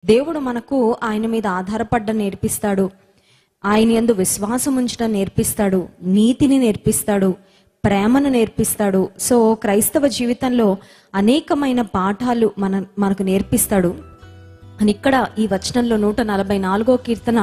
దేవుడు మనకు ఆయన మీద ఆధారపడడం నేర్పిస్తాడు, ఆయన యందు విశ్వాసం ఉంచడం నేర్పిస్తాడు, నీతిని నేర్పిస్తాడు, ప్రేమను నేర్పిస్తాడు. సో క్రైస్తవ జీవితంలో అనేకమైన పాఠాలు మనకు నేర్పిస్తాడు అని ఇక్కడ ఈ వచనంలో 144వ కీర్తన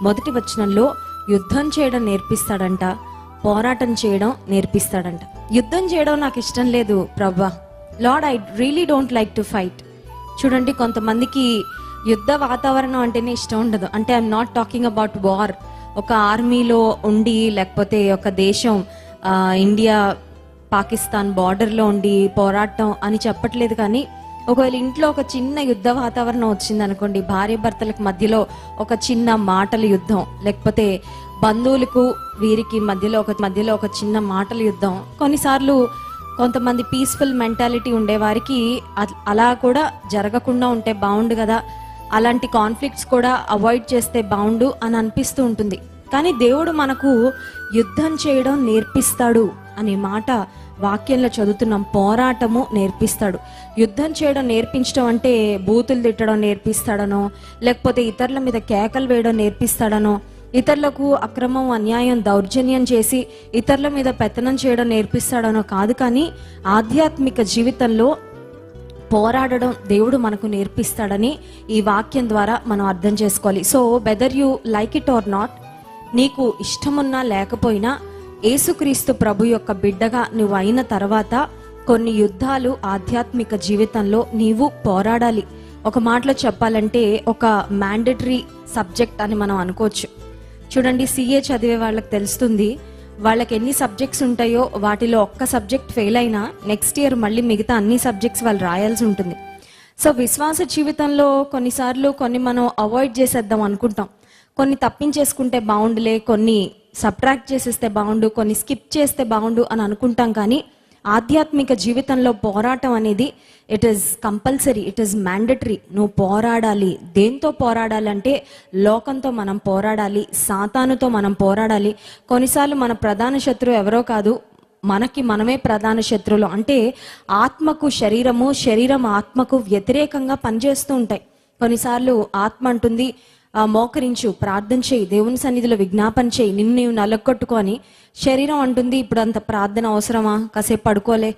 1వ వచనంలో యుద్ధం చేయడం నేర్పిస్తాడంట, పోరాటం చేయడం నేర్పిస్తాడంట. యుద్ధం చేయడం నాకు ఇష్టం లేదు ప్రభువా, lord I really don't like to fight. చూడండి, కొంతమందికి యుద్ధ వాతావరణం అంటేనే ఇష్టం ఉండదు. అంటే I'm not talking about war, ఒక ఆర్మీలో ఉండి లేకపోతే ఒక దేశం ఇండియా పాకిస్తాన్ బార్డర్లో ఉండి పోరాటం అని చెప్పట్లేదు. కానీ ఒకవేళ ఇంట్లో ఒక చిన్న యుద్ధ వాతావరణం వచ్చింది అనుకోండి, భార్య భర్తలకు మధ్యలో ఒక చిన్న మాటల యుద్ధం, లేకపోతే బంధువులకు వీరికి మధ్యలో ఒక చిన్న మాటల యుద్ధం. కొన్నిసార్లు కొంతమంది పీస్ఫుల్ మెంటాలిటీ ఉండేవారికి అలా కూడా జరగకుండా ఉంటే బాగుండు కదా, అలాంటి కాన్ఫ్లిక్ట్స్ కూడా అవాయిడ్ చేస్తే బాగుండు అని అనిపిస్తూ ఉంటుంది. కానీ దేవుడు మనకు యుద్ధం చేయడం నేర్పిస్తాడు అనే మాట వాక్యంలో చదువుతున్నాం. పోరాటము నేర్పిస్తాడు. యుద్ధం చేయడం నేర్పించడం అంటే బూతులు తిట్టడం నేర్పిస్తాడనో, లేకపోతే ఇతరుల మీద కేకలు వేయడం నేర్పిస్తాడనో, ఇతరులకు అక్రమం అన్యాయం దౌర్జన్యం చేసి ఇతరుల మీద పెత్తనం చేయడం నేర్పిస్తాడనో కాదు. కానీ ఆధ్యాత్మిక జీవితంలో పోరాడడం దేవుడు మనకు నేర్పిస్తాడని ఈ వాక్యం ద్వారా మనం అర్థం చేసుకోవాలి. So whether you like it or not, నీకు ఇష్టమున్నా లేకపోయినా యేసుక్రీస్తు ప్రభు యొక్క బిడ్డగా నువ్వు అయిన తర్వాత కొన్ని యుద్ధాలు ఆధ్యాత్మిక జీవితంలో నీవు పోరాడాలి. ఒక మాటలో చెప్పాలంటే ఒక మ్యాండేటరీ సబ్జెక్ట్ అని మనం అనుకోవచ్చు. చూడండి, సిఏ చదివే వాళ్ళకి తెలుస్తుంది, వాళ్ళకి ఎన్ని సబ్జెక్ట్స్ ఉంటాయో వాటిలో ఒక్క సబ్జెక్ట్ ఫెయిల్ అయినా నెక్స్ట్ ఇయర్ మళ్ళీ మిగతా అన్ని సబ్జెక్ట్స్ వాళ్ళు రాయాల్సి ఉంటుంది. సో విశ్వాస జీవితంలో కొన్నిసార్లు కొన్ని మనం అవాయిడ్ చేసేద్దాం అనుకుంటాం, కొన్ని తప్పించేసుకుంటే బాగుండులే, కొన్ని సబ్ట్రాక్ట్ చేసేస్తే బాగుండు, కొన్ని స్కిప్ చేస్తే బాగుండు అని అనుకుంటాం. కానీ ఆధ్యాత్మిక జీవితంలో పోరాటం అనేది it is compulsory, it is mandatory. నువ్వు పోరాడాలి. దేంతో పోరాడాలంటే లోకంతో మనం పోరాడాలి, సాతానుతో మనం పోరాడాలి. కొన్నిసార్లు మన ప్రధాన శత్రువు ఎవరో కాదు, మనకి మనమే ప్రధాన శత్రువులు. అంటే ఆత్మకు శరీరము, శరీరం ఆత్మకు వ్యతిరేకంగా పనిచేస్తూ ఉంటాయి. కొన్నిసార్లు ఆత్మ అంటుంది మోకరించు, ప్రార్థన చేయి, దేవుని సన్నిధిలో విజ్ఞాపన చేయి, నిన్ను నీవు నలగొట్టుకొని. శరీరం అంటుంది ఇప్పుడు అంత ప్రార్థన అవసరమా, కాసేపు పడుకోలే,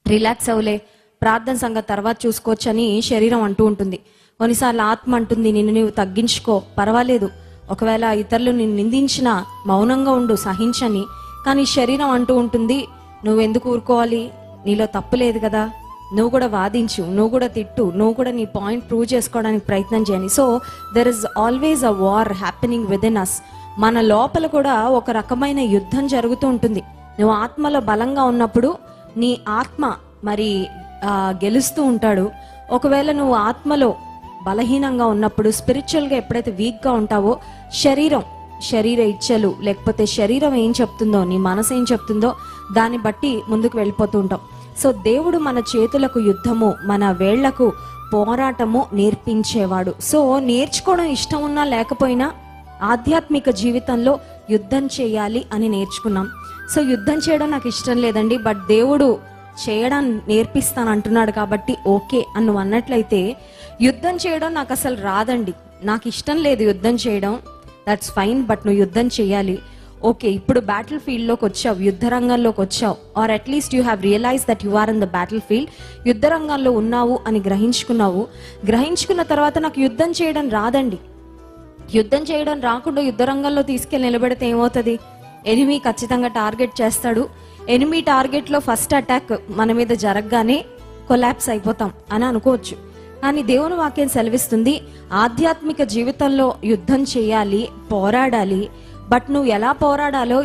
రిలాక్స్ అవ్వలే, ప్రార్థన సంగతి తర్వాత చూసుకోవచ్చని శరీరం అంటూ ఉంటుంది. కొన్నిసార్లు ఆత్మ అంటుంది నిన్ను నీవు తగ్గించుకో, పర్వాలేదు, ఒకవేళ ఇతరులు నిన్ను నిందించినా మౌనంగా ఉండు, సహించని. కానీ శరీరం అంటూ ఉంటుంది నువ్వెందుకు ఊరుకోవాలి, నీలో తప్పు లేదు కదా, నువ్వు కూడా వాదించు, నువ్వు కూడా తిట్టు, నువ్వు కూడా నీ పాయింట్ ప్రూవ్ చేసుకోవడానికి ప్రయత్నం చేయని. So there is always a war happening within us. మన లోపల కూడా ఒక రకమైన యుద్ధం జరుగుతూ ఉంటుంది. నువ్వు ఆత్మలో బలంగా ఉన్నప్పుడు నీ ఆత్మ మరి గెలుస్తూ ఉంటాడు. ఒకవేళ నువ్వు ఆత్మలో బలహీనంగా ఉన్నప్పుడు, స్పిరిచువల్గా ఎప్పుడైతే వీక్గా ఉంటావో, శరీర ఇచ్చలు లేకపోతే శరీరం ఏం చెప్తుందో, నీ మనసు ఏం చెప్తుందో దాన్ని బట్టి ముందుకు వెళ్ళిపోతూ ఉంటాం. సో దేవుడు మన చేతులకు యుద్ధము, మన వేళ్లకు పోరాటము నేర్పించేవాడు. సో నేర్చుకోవడం ఇష్టం ఉన్నా లేకపోయినా ఆధ్యాత్మిక జీవితంలో యుద్ధం చేయాలి అని నేర్చుకున్నాం. సో యుద్ధం చేయడం నాకు ఇష్టం లేదండి, బట్ దేవుడు చేయడం నేర్పిస్తాను అంటున్నాడు కాబట్టి ఓకే అని నువ్వు అన్నట్లయితే, యుద్ధం చేయడం నాకు అసలు రాదండి, నాకు ఇష్టం లేదు యుద్ధం చేయడం, దట్స్ ఫైన్, బట్ నువ్వు యుద్ధం చేయాలి. ఓకే, ఇప్పుడు బ్యాటిల్ ఫీల్డ్లోకి వచ్చావు, యుద్ధ రంగంలోకి వచ్చావు, or at least you have realize that you are in the battlefield. యుద్ధ రంగంలో ఉన్నావు అని గ్రహించుకున్న తర్వాత నాకు యుద్ధం చేయడం రాదండి, యుద్ధం చేయడం రాకుండా యుద్ధ రంగంలో తీసుకెళ్ళి నిలబెడితే ఏమవుతుంది? ఎనిమీ ఖచ్చితంగా టార్గెట్ చేస్తాడు. ఎనిమీ టార్గెట్లో ఫస్ట్ అటాక్ మన మీద జరగగానే కొలాప్స్ అయిపోతాం అని అనుకోవచ్చు. కానీ దేవుని వాక్యం సెలవిస్తుంది ఆధ్యాత్మిక జీవితంలో యుద్ధం చేయాలి, పోరాడాలి. బట్ నువ్వు ఎలా పోరాడాలో,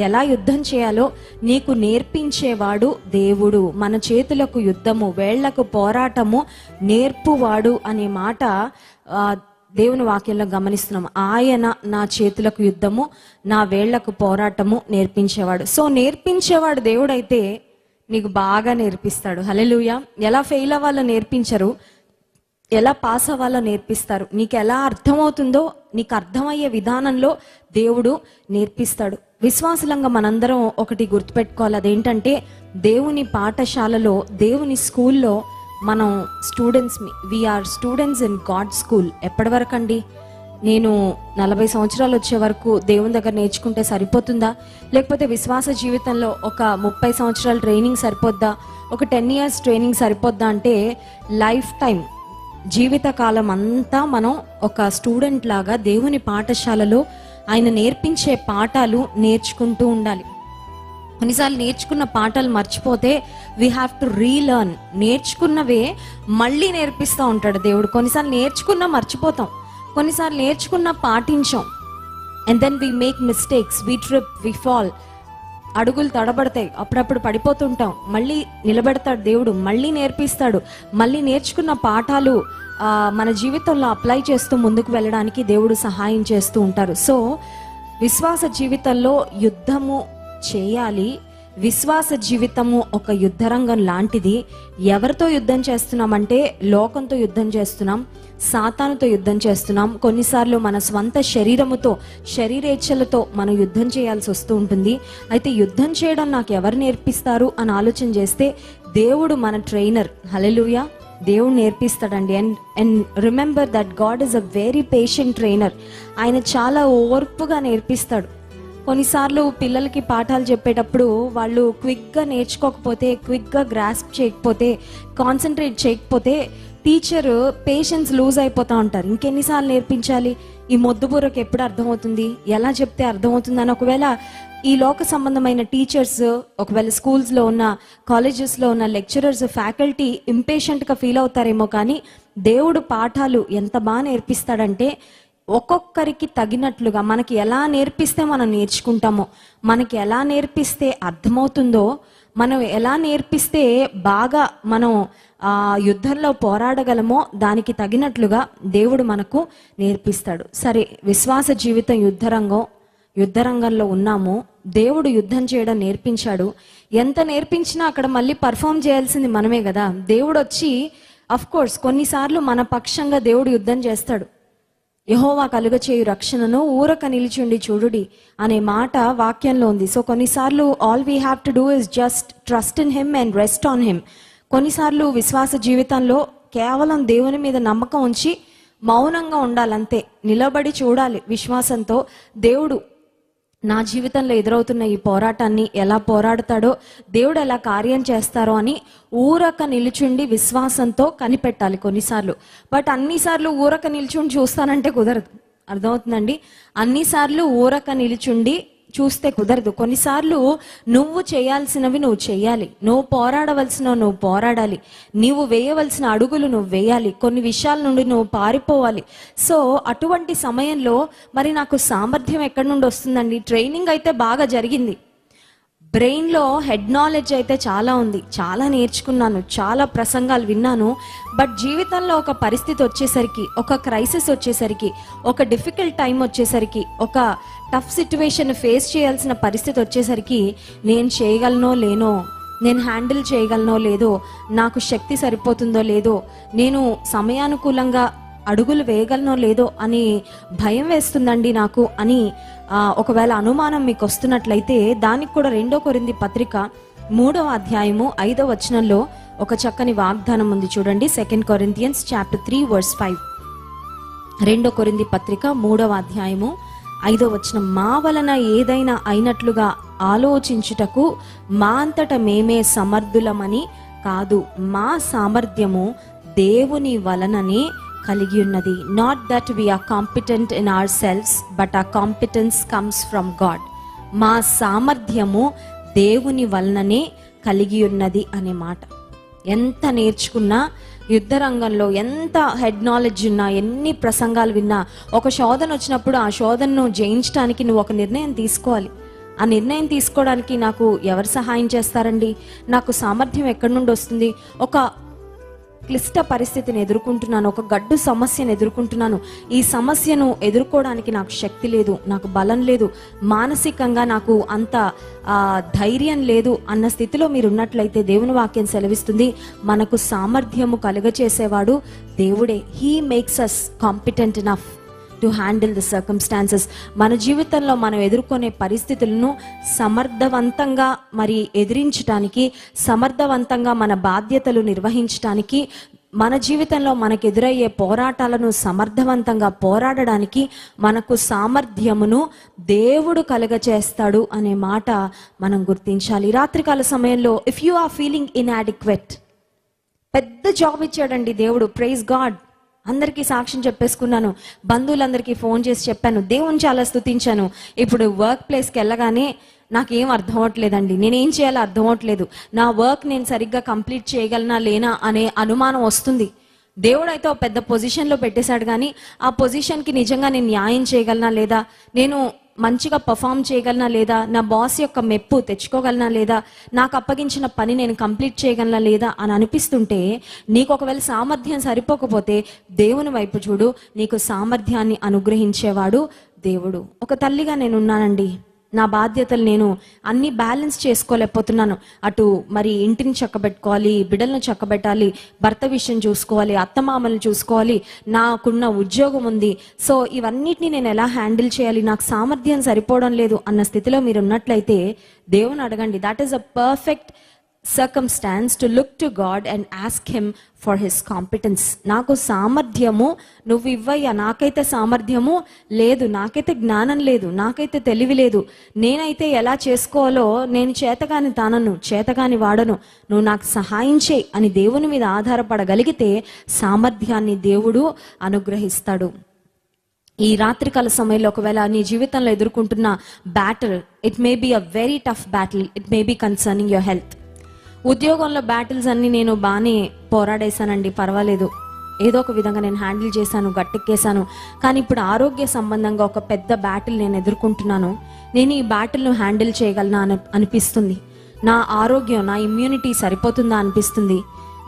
ఎలా యుద్ధం చేయాలో నీకు నేర్పించేవాడు దేవుడు. మన చేతులకు యుద్ధము, వేళ్లకు పోరాటము నేర్పువాడు అనే మాట దేవుని వాక్యంలో గమనిస్తున్నాం. ఆయన నా చేతులకు యుద్ధము, నా వేళ్లకు పోరాటము నేర్పించేవాడు. సో నేర్పించేవాడు దేవుడైతే నీకు బాగా నేర్పిస్తాడు. హల్లెలూయా. ఎలా ఫెయిల్ అవ్వాలో నేర్పించరు, ఎలా పాస్ అవ్వాలో నేర్పిస్తారు. నీకు ఎలా అర్థమవుతుందో, నీకు అర్థమయ్యే విధానంలో దేవుడు నేర్పిస్తాడు. విశ్వాసులంగా మనందరం ఒకటి గుర్తుపెట్టుకోవాలి, అదేంటంటే దేవుని పాఠశాలలో, దేవుని స్కూల్లో మనం students, we are students in God school. ఎప్పటి వరకు అండి? నేను 40 సంవత్సరాలు వచ్చే వరకు దేవుని దగ్గర నేర్చుకుంటే సరిపోతుందా? లేకపోతే విశ్వాస జీవితంలో ఒక 30 సంవత్సరాల ట్రైనింగ్ సరిపోద్దా? ఒక 10 years ట్రైనింగ్ సరిపోద్దా? అంటే లైఫ్ టైం, జీవితకాలం అంతా మనం ఒక స్టూడెంట్ లాగా దేవుని పాఠశాలలో ఆయన నేర్పించే పాఠాలు నేర్చుకుంటూ ఉండాలి. కొన్నిసార్లు నేర్చుకున్న పాఠాలు మర్చిపోతే వీ హ్యావ్ టు రీలర్న్. నేర్చుకున్నవే మళ్ళీ నేర్పిస్తూ ఉంటాడు దేవుడు. కొన్నిసార్లు నేర్చుకున్న మర్చిపోతాం, కొన్నిసార్లు నేర్చుకున్న పాటించాం. And then we make mistakes, we trip, we fall. అడుగులు తడబడతాయి, అప్పుడప్పుడు పడిపోతుంటాం. మళ్ళీ నిలబెడతాడు దేవుడు, మళ్ళీ నేర్పిస్తాడు. మళ్ళీ నేర్చుకున్న పాఠాలు మన జీవితంలో అప్లై చేస్తూ ముందుకు వెళ్ళడానికి దేవుడు సహాయం చేస్తూ ఉంటారు. సో విశ్వాస జీవితంలో యుద్ధము చేయాలి. విశ్వాస జీవితము ఒక యుద్ధరంగం లాంటిది. ఎవరితో యుద్ధం చేస్తున్నామంటే లోకంతో యుద్ధం చేస్తున్నాం, సాతానుతో యుద్ధం చేస్తున్నాం. కొన్నిసార్లు మన స్వంత శరీరముతో, శరీరేచ్ఛలతో మనం యుద్ధం చేయాల్సి వస్తూ ఉంటుంది. అయితే యుద్ధం చేయడం నాకు ఎవరు నేర్పిస్తారు అని ఆలోచన చేస్తే దేవుడు మన ట్రైనర్. హల్లెలూయా, దేవుడు నేర్పిస్తాడండి. And remember that God is a very patient trainer. ఆయన చాలా ఓర్పుగా నేర్పిస్తాడు. కొన్నిసార్లు పిల్లలకి పాఠాలు చెప్పేటప్పుడు వాళ్ళు క్విక్గా నేర్చుకోకపోతే, క్విక్గా గ్రాస్ప్ చేయకపోతే, కాన్సన్ట్రేట్ చేయకపోతే టీచర్ పేషెన్స్ లూజ్ అయిపోతూ ఉంటారు. ఇంకెన్నిసార్లు నేర్పించాలి? ఈ మొద్దుబుర్రకు ఎప్పుడు అర్థమవుతుంది, ఎలా చెప్తే అర్థమవుతుంది అని ఒకవేళ ఈ లోక సంబంధమైన టీచర్స్, ఒకవేళ స్కూల్స్లో ఉన్న, కాలేజెస్లో ఉన్న లెక్చరర్స్, ఫ్యాకల్టీ ఇంపేషెంట్గా ఫీల్ అవుతారేమో. కానీ దేవుడు పాఠాలు ఎంత బాగా నేర్పిస్తాడంటే ఒక్కొక్కరికి తగినట్లుగా, మనకి ఎలా నేర్పిస్తే మనం నేర్చుకుంటామో, మనకి ఎలా నేర్పిస్తే అర్థమవుతుందో, మనం ఎలా నేర్పిస్తే బాగా మనం యుద్ధంలో పోరాడగలమో దానికి తగినట్లుగా దేవుడు మనకు నేర్పిస్తాడు. సరే, విశ్వాస జీవితం యుద్ధరంగంలో ఉన్నాము. దేవుడు యుద్ధం చేయడం నేర్పించాడు. ఎంత నేర్పించినా అక్కడ మళ్ళీ పర్ఫామ్ చేయాల్సింది మనమే కదా. దేవుడు వచ్చి అఫ్ కోర్స్ కొన్నిసార్లు మన పక్షంగా దేవుడు యుద్ధం చేస్తాడు. యెహోవా కలుగచేయు రక్షణను ఊరక నిలిచుండి చూడుడి అనే మాట వాక్యంలో ఉంది. సో కొన్నిసార్లు all we have to do is just trust in him and rest on him. కొన్నిసార్లు విశ్వాస జీవితంలో కేవలం దేవుని మీద నమ్మకం ఉంచి మౌనంగా ఉండాలంతే. నిలబడి చూడాలి విశ్వాసంతో. దేవుడు నా జీవితంలో ఎదురవుతున్న ఈ పోరాటాన్ని ఎలా పోరాడతాడో, దేవుడు ఎలా కార్యం చేస్తారో అని ఊరక నిలుచుండి విశ్వాసంతో కనిపెట్టాలి కొన్నిసార్లు. బట్ అన్నిసార్లు ఊరక నిలుచుండి చూస్తానంటే కుదరదు. అర్థమవుతుందండి? అన్నిసార్లు ఊరక నిలుచుండి చూస్తే కుదరదు. కొన్నిసార్లు నువ్వు చేయాల్సినవి నువ్వు చేయాలి, నువ్వు పోరాడవలసినవి నువ్వు పోరాడాలి, నీవు వేయవలసిన అడుగులు నువ్వు వేయాలి, కొన్ని విషయాల నుండి నువ్వు పారిపోవాలి. సో అటువంటి సమయంలో మరి నాకు సామర్థ్యం ఎక్కడి నుండి వస్తుందండి? ట్రైనింగ్ అయితే బాగా జరిగింది, బ్రెయిన్లో హెడ్ నాలెడ్జ్ అయితే చాలా ఉంది, చాలా నేర్చుకున్నాను, చాలా ప్రసంగాలు విన్నాను. బట్ జీవితంలో ఒక పరిస్థితి వచ్చేసరికి, ఒక క్రైసిస్ వచ్చేసరికి, ఒక డిఫికల్ట్ టైం వచ్చేసరికి, ఒక టఫ్ సిచ్యువేషన్ ఫేస్ చేయాల్సిన పరిస్థితి వచ్చేసరికి నేను చేయగలనో లేనో, నేను హ్యాండిల్ చేయగలనో లేదో, నాకు శక్తి సరిపోతుందో లేదో, నేను సమయానుకూలంగా అడుగులు వేయగలనో లేదో అని భయం వేస్తుందండి నాకు అని ఒకవేళ అనుమానం మీకు వస్తున్నట్లయితే దానికి కూడా 2 కొరింథీ పత్రిక 3వ అధ్యాయము 5వ వచనంలో ఒక చక్కని వాగ్దానం ఉంది చూడండి. 2 Corinthians chapter 3 verse 5. 2 కొరింథీ పత్రిక 3వ అధ్యాయము 5వ వచనం, మా వలన ఏదైనా అయినట్లుగా ఆలోచించుటకు మా అంతట మేమే సమర్థులమని కాదు, మా సామర్థ్యము దేవుని వలననే కలిగి ఉన్నది. Not that we are competent in ourselves but ఆ కాంపిటెన్స్ కమ్స్ ఫ్రమ్ గాడ్. మా సామర్థ్యము దేవుని వలననే కలిగి ఉన్నది అనే మాట. ఎంత నేర్చుకున్నా, యుద్ధ రంగంలో ఎంత హెడ్ నాలెడ్జ్ ఉన్నా, ఎన్ని ప్రసంగాలు విన్నా, ఒక శోధన వచ్చినప్పుడు ఆ శోధనను జయించడానికి నువ్వు ఒక నిర్ణయం తీసుకోవాలి. ఆ నిర్ణయం తీసుకోవడానికి నాకు ఎవరు సహాయం చేస్తారండి? నాకు సామర్థ్యం ఎక్కడి నుండి వస్తుంది? ఒక క్లిష్ట పరిస్థితిని ఎదుర్కొంటున్నాను, ఒక గడ్డు సమస్యను ఎదుర్కొంటున్నాను, ఈ సమస్యను ఎదుర్కోవడానికి నాకు శక్తి లేదు, నాకు బలం లేదు, మానసికంగా నాకు అంత ధైర్యం లేదు అన్న స్థితిలో మీరు ఉన్నట్లయితే దేవుని వాక్యం సెలవిస్తుంది, మనకు సామర్థ్యము కలుగచేసేవాడు దేవుడే. He makes us competent enough. To handle the circumstances. మన జీవితంలో మనం ఎదుర్కొనే పరిస్థితులను సమర్థవంతంగా మరి ఎదిరించడానికి, సమర్థవంతంగా మన బాధ్యతలు నిర్వహించడానికి, మన జీవితంలో మనకు ఎదురయ్యే పోరాటాలను సమర్థవంతంగా పోరాడడానికి మనకు సామర్థ్యమును దేవుడు కలుగచేస్తాడు అనే మాట మనం గుర్తించాలి. రాత్రికాల సమయంలో ఇఫ్ యు ఆర్ ఫీలింగ్ ఇన్యాడిక్వెట్, పెద్ద జాబ్ ఇచ్చాడండి దేవుడు, ప్రైజ్ గాడ్. అందరికీ సాక్ష్యం చెప్పేసుకున్నాను, బంధువులందరికీ ఫోన్ చేసి చెప్పాను, దేవుని చాలా స్తుతించాను. ఇప్పుడు వర్క్ ప్లేస్కి వెళ్ళగానే నాకేం అర్థం అవ్వట్లేదండి, నేనేం చేయాలో అర్థం అవ్వట్లేదు, నా వర్క్ నేను సరిగ్గా కంప్లీట్ చేయగలనా లేనా అనే అనుమానం వస్తుంది. దేవుడు అయితే ఒక పెద్ద పొజిషన్లో పెట్టేశాడు, కానీ ఆ పొజిషన్కి నిజంగా నేను న్యాయం చేయగలనా లేదా, నేను మంచిగా పర్ఫామ్ చేయగలనా లేదా, నా బాస్ యొక్క మెప్పు తెచ్చుకోగలనా లేదా, నాకు అప్పగించిన పని నేను కంప్లీట్ చేయగలనా లేదా అని అనిపిస్తుంటే, నీకు ఒకవేళ సామర్థ్యం సరిపోకపోతే దేవుని వైపు చూడు, నీకు సామర్థ్యాన్ని అనుగ్రహించేవాడు దేవుడు. ఒక తల్లిగా నేను ఉన్నానండి, నా బాధ్యతలు నేను అన్ని బ్యాలెన్స్ చేసుకోలేకపోతున్నాను. అటు మరి ఇంటిని చక్కబెట్టుకోవాలి, బిడ్డలను చక్కబెట్టాలి, భర్త విషయం చూసుకోవాలి, అత్తమామలను చూసుకోవాలి, నాకున్న ఉద్యోగం ఉంది. సో ఇవన్నిటిని నేను ఎలా హ్యాండిల్ చేయాలి, నాకు సామర్థ్యం సరిపోవడం లేదు అన్న స్థితిలో మీరు ఉన్నట్లయితే దేవుని అడగండి. That is a perfect circumstance to look to God and ask him for his competence. నాకు సామర్థ్యము నువ్వు ఇవ్వయ్యా, నాకైతే సామర్థ్యము లేదు, నాకైతే జ్ఞానం లేదు, నాకైతే తెలివి లేదు, నేనైతే ఎలా చేసుకోవాలో నేను చేతగాని వాడను, నువ్వు నాకు సహాయం చేయి అని దేవుని మీద ఆధారపడగలిగితే సామర్థ్యాన్ని దేవుడు అనుగ్రహిస్తాడు. ఈ రాత్రికాల సమయంలో ఒకవేళ నీ జీవితంలో ఎదుర్కొంటున్న battle, it may be a very tough battle, it may be concerning your health. ఉద్యోగంలో బ్యాటిల్స్ అన్ని నేను బాగానే పోరాడేశానండి, పర్వాలేదు, ఏదో ఒక విధంగా నేను హ్యాండిల్ చేశాను, గట్టెక్కేశాను. కానీ ఇప్పుడు ఆరోగ్య సంబంధంగా ఒక పెద్ద బ్యాటిల్ నేను ఎదుర్కొంటున్నాను. నేను ఈ బ్యాటిల్ను హ్యాండిల్ చేయగలనా అనిపిస్తుంది. నా ఆరోగ్యం, నా ఇమ్యూనిటీ సరిపోతుందా అనిపిస్తుంది.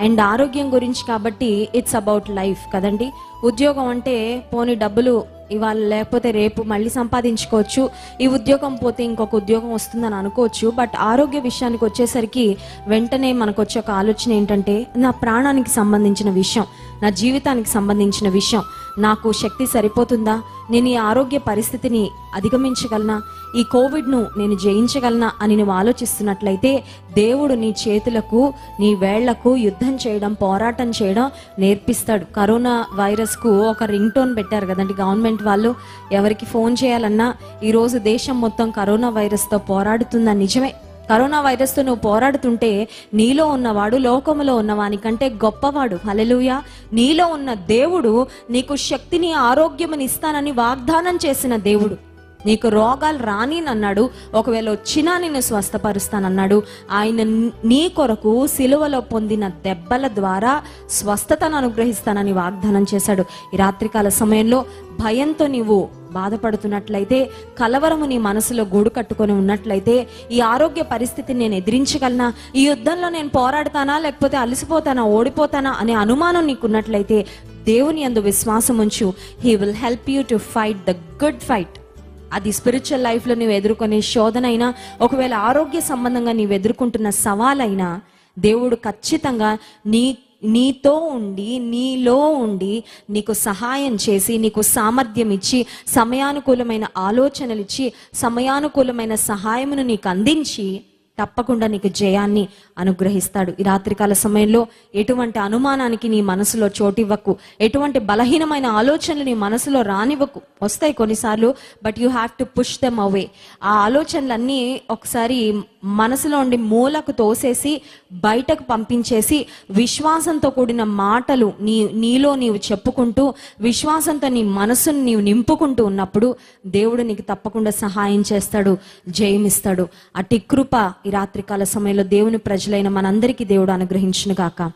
అండ్ ఆరోగ్యం గురించి కాబట్టి ఇట్స్ అబౌట్ లైఫ్ కదండి. ఉద్యోగం అంటే పోనీ డబ్బులు ఇవాళ లేకపోతే రేపు మళ్ళీ సంపాదించుకోవచ్చు, ఈ ఉద్యోగం పోతే ఇంకొక ఉద్యోగం వస్తుందని అనుకోవచ్చు. బట్ ఆరోగ్య విషయానికి వచ్చేసరికి వెంటనే మనకు వచ్చే ఒక ఆలోచన ఏంటంటే, నా ప్రాణానికి సంబంధించిన విషయం, నా జీవితానికి సంబంధించిన విషయం, నాకు శక్తి సరిపోతుందా, నేను ఈ ఆరోగ్య పరిస్థితిని అధిగమించగలనా, ఈ కోవిడ్ను నేను జయించగలనా అని నువ్వు ఆలోచిస్తున్నట్లయితే దేవుడు నీ చేతులకు, నీ వేళ్లకు యుద్ధం చేయడం, పోరాటం చేయడం నేర్పిస్తాడు. కరోనా వైరస్కు ఒక రింగ్ టోన్ పెట్టారు కదండి గవర్నమెంట్ వాళ్ళు. ఎవరికి ఫోన్ చేయాలన్నా ఈరోజు దేశం మొత్తం కరోనా వైరస్తో పోరాడుతుందని నిజమే. కరోనా వైరస్తో నువ్వు పోరాడుతుంటే నీలో ఉన్నవాడు లోకములో ఉన్నవాని కంటే గొప్పవాడు. హల్లెలూయా. నీలో ఉన్న దేవుడు నీకు శక్తిని, ఆరోగ్యముని ఇస్తానని వాగ్దానం చేసిన దేవుడు. నీకు రోగాలు రానినన్నాడు, ఒకవేళ వచ్చినా నిన్ను స్వస్థపరుస్తానన్నాడు. ఆయన నీ కొరకు సిలువలో పొందిన దెబ్బల ద్వారా స్వస్థతను అనుగ్రహిస్తానని వాగ్దానం చేశాడు. ఈ రాత్రికాల సమయంలో భయంతో నీవు బాధపడుతున్నట్లయితే, కలవరము నీ మనసులో గూడు కట్టుకొని ఉన్నట్లయితే, ఈ ఆరోగ్య పరిస్థితిని నేను ఎదిరించగలనా, ఈ యుద్ధంలో నేను పోరాడతానా లేకపోతే అలసిపోతానా, ఓడిపోతానా అనే అనుమానం నీకున్నట్లయితే దేవుని యందు విశ్వాసం ఉంచు. He will help you to fight the good fight. అది స్పిరిచువల్ లైఫ్లో నువ్వు ఎదుర్కొనే శోధనైనా, ఒకవేళ ఆరోగ్య సంబంధంగా నీవు ఎదుర్కొంటున్న సవాలైనా, దేవుడు ఖచ్చితంగా నీతో ఉండి, నీలో ఉండి నీకు సహాయం చేసి, నీకు సామర్థ్యం ఇచ్చి, సమయానుకూలమైన ఆలోచనలు ఇచ్చి, సమయానుకూలమైన సహాయమును నీకు అందించి తప్పకుండా నీకు జయాన్ని అనుగ్రహిస్తాడు. ఈ రాత్రికాల సమయంలో ఎటువంటి అనుమానానికి నీ మనసులో చోటివ్వకు, ఎటువంటి బలహీనమైన ఆలోచనలు నీ మనసులో రానివ్వకు. వస్తాయి కొన్నిసార్లు, but you have to push them away. ఆ ఆలోచనలన్నీ ఒకసారి మనసులో ఉండి మూలకు తోసేసి బయటకు పంపించేసి, విశ్వాసంతో కూడిన మాటలు నీలో నీవు చెప్పుకుంటూ, విశ్వాసంతో నీ మనసును నీవు నింపుకుంటూ ఉన్నప్పుడు దేవుడు నీకు తప్పకుండా సహాయం చేస్తాడు, జయమిస్తాడు. అట్టి కృప ఈ రాత్రికాల సమయంలో దేవుని ప్రజలైన మనందరికీ దేవుడు అనుగ్రహించును గాక.